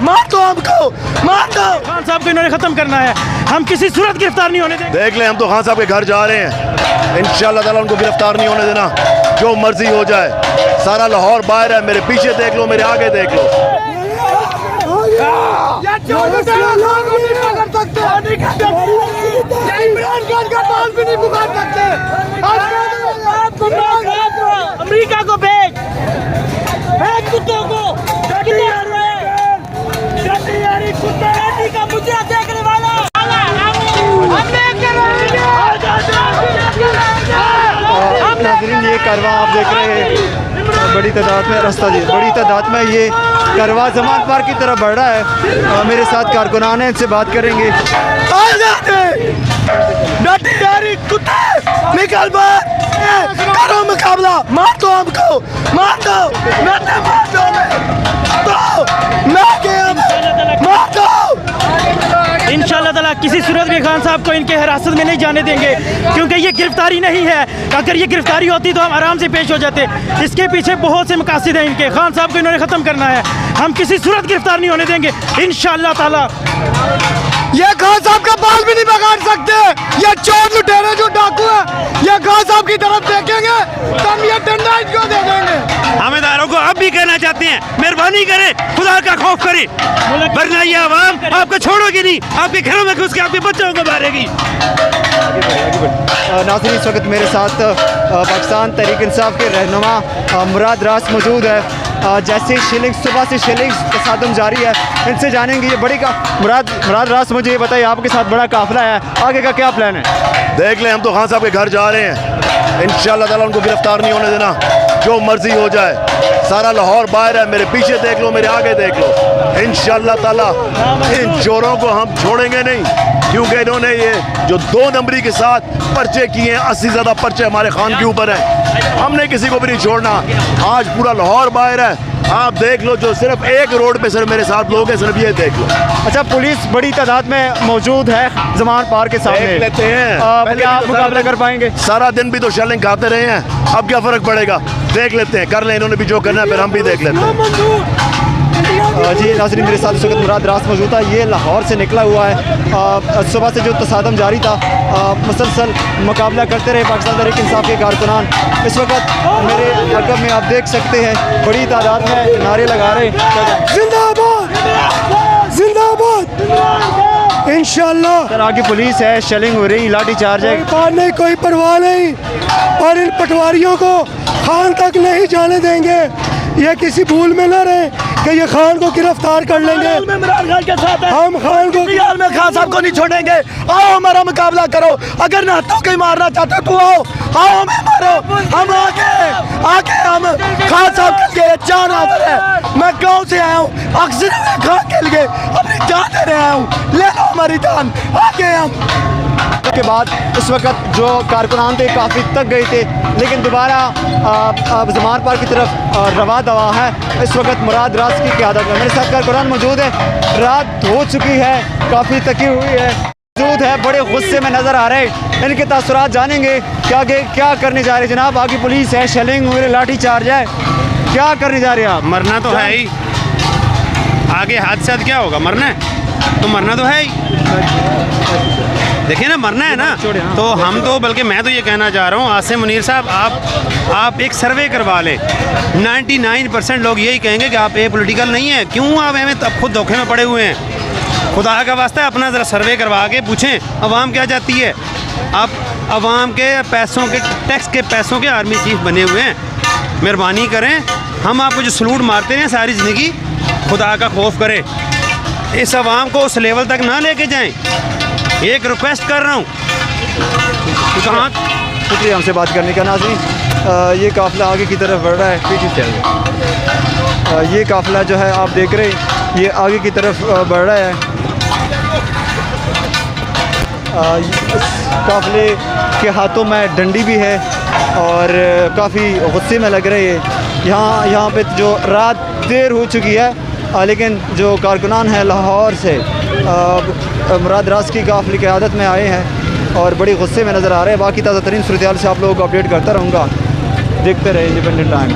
मार दो हमको, मार दो। खान साहब को इन्होंने खत्म करना है, हम किसी सूरत गिरफ्तार नहीं होने देंगे। देख लें, हम तो खान साहब के घर जा रहे हैं, इंशाअल्लाह ताला उनको गिरफ्तार नहीं होने देना, जो मर्जी हो जाए। सारा लाहौर बाहर है, मेरे पीछे देख लो, मेरे आगे देख लो। अमेरिका को भेज कुत्तों को, मुझे देखने वाला नाज़रीन, ये कारवां आप देख रहे हैं, बड़ी तादाद में रास्ता जी, बड़ी तादाद में ये कारवां ज़मान पार्क की तरफ बढ़ रहा है। मेरे साथ कारकुनान हैं, इनसे बात करेंगे। निकल करो मुकाबला, मार दो हमको, मार दो, मार दो, मार दो। इंशाअल्लाह ताला किसी सूरत में खान साहब को इनके हिरासत में नहीं जाने देंगे, क्योंकि ये गिरफ्तारी नहीं है। अगर ये गिरफ्तारी होती तो हम आराम से पेश हो जाते। इसके पीछे बहुत से मकासद हैं इनके। खान साहब को इन्होंने ख़त्म करना है, हम किसी सूरत गिरफ्तार नहीं होने देंगे इंशाअल्लाह ताला। ये खान साहब का बाल भी नहीं बगाड़ सकते। ये चोर लुटेरे जो डाकू है, ये खान साहब की तरफ देखेंगे तो हम ये डंडा इनको दे देंगे। हमेदारों को अब भी कहना चाहते हैं, मेहरबानी करें, खुदा का खौफ करें, वरना ये आवाम आपको छोड़ोगी नहीं, आपके घरों में घुस के आपके बच्चों को मारेगी। नाज़रीन, इस वक्त मेरे साथ पाकिस्तान तहरीक इंसाफ के रहनुमा मुराद रास मौजूद है। जैसे शिलिंग सुबह से शिलिंग तसादम जारी है, इनसे जानेंगे ये बड़ी मुराद रास, मुझे ये बताइए, आपके साथ बड़ा काफिला है, आगे का क्या प्लान है? देख लें, हम तो खान साहब के घर जा रहे हैं, इंशाअल्लाह ताला उनको गिरफ्तार नहीं होने देना, जो मर्जी हो जाए। सारा लाहौर बाहर है, मेरे पीछे देख लो, मेरे आगे देख लो। इंशाअल्लाह ताला इन चोरों को हम छोड़ेंगे नहीं, क्योंकि इन्होंने ये जो 2 नंबरी के साथ पर्चे किए हैं, 80 ज़्यादा पर्चे हमारे खान के ऊपर है। हमने किसी को भी नहीं छोड़ना। आज पूरा लाहौर बाहर है, आप देख लो, जो सिर्फ एक रोड पे सिर्फ मेरे साथ लोग हैं, सिर्फ ये देख लो। अच्छा, पुलिस बड़ी तादाद में मौजूद है ज़मान पार्क के सामने, देख लेते हैं, क्या आप मुकाबला कर पाएंगे? सारा दिन भी तो शेलिंग खाते रहे हैं, अब क्या फ़र्क पड़ेगा? देख लेते हैं, कर लें, इन्होंने भी जो करना है, फिर हम भी देख लेते हैं। जी नाज़रीन, मेरे साथ इस वक्त मुराद रास मौजूद था। ये लाहौर से निकला हुआ है, सुबह से जो तसादम जारी था, मुसलसल मुकाबला करते रहे पाकिस्तान तहरीक इंसाफ के कारकुनान। इस वक्त मेरे अकब में आप देख सकते हैं, बड़ी तादाद में नारे लगा रहे हैं, जिंदाबाद, जिंदाबाद। इंशाअल्लाह सर आगे पुलिस है, शेलिंग हो रही, लाठी चार्ज है, नहीं, कोई परवाह नहीं, और इन पटवारियों को खान तक नहीं जाने देंगे। ये किसी भूल में न रहे कि ये खान को गिरफ्तार कर लेंगे। हम खान को में खान साहब को नहीं छोड़ेंगे। आओ, हमारा मुकाबला करो, अगर नातों के मारना चाहते तो आओ हमें मारो, हम आके हम खान साहब के लिए जान हाजिर है। मैं गाँव से आया हूँ, अक्सर खान के लिए अपनी जान दे रहे आया हूँ, ले लो हमारी जान, आगे हम। के बाद इस वक्त जो कारकुनान थे काफ़ी तक गए थे, लेकिन दोबारा ज़मान पार्क की तरफ रवा दवा है। इस वक्त मुराद रास की क़यादत में मेरे साथ कारकुनान मौजूद है। रात हो चुकी है, काफ़ी थकी हुई है, मौजूद है, बड़े गुस्से में नज़र आ रहे हैं। इनके तासुरात जानेंगे कि आगे क्या करने जा रहे हैं। जनाब, आगे पुलिस है, शेलिंग हुई, लाठी चार्ज है, क्या करने जा रहे हैं आप? मरना तो है ही, आगे हादसा क्या होगा, मरना है तो मरना तो है ही। देखिए ना, मरना है ना, तो हम तो, बल्कि मैं तो ये कहना चाह रहा हूँ, आसिम मुनीर साहब, आप एक सर्वे करवा लें। 99% लोग यही कहेंगे कि आप पॉलिटिकल नहीं है, क्यों आप हमें तब खुद धोखे में पड़े हुए हैं। खुदा का वास्ता है, अपना ज़रा सर्वे करवा के पूछें अवाम क्या चाहती है। आप अवाम के पैसों के, टैक्स के पैसों के आर्मी चीफ बने हुए हैं, मेहरबानी करें, हम आपको जो सलूट मारते हैं सारी ज़िंदगी, खुदा का खौफ करें, इस अवाम को उस लेवल तक ना लेके जाएं। एक रिक्वेस्ट कर रहा हूँ। कहाँ? शुक्रिया हमसे बात करने का। नाज़रीन, ये काफ़िला आगे की तरफ बढ़ रहा है, पीछे चल, ये काफ़िला जो है आप देख रहे हैं, ये आगे की तरफ बढ़ रहा है। इस काफ़िले के हाथों में डंडी भी है और काफ़ी गुस्से में लग रहे हैं। यहाँ पे जो रात देर हो चुकी है, लेकिन जो कारकुनान है लाहौर से मुराद रास की काफ़िले की आदत में आए हैं और बड़ी गुस्से में नज़र आ रहे हैं। बाकी ताज़ा तरीन सूरत हाल से आप लोगों को अपडेट करता रहूँगा। देखते रहे इंडिपेंडेंट टाइम।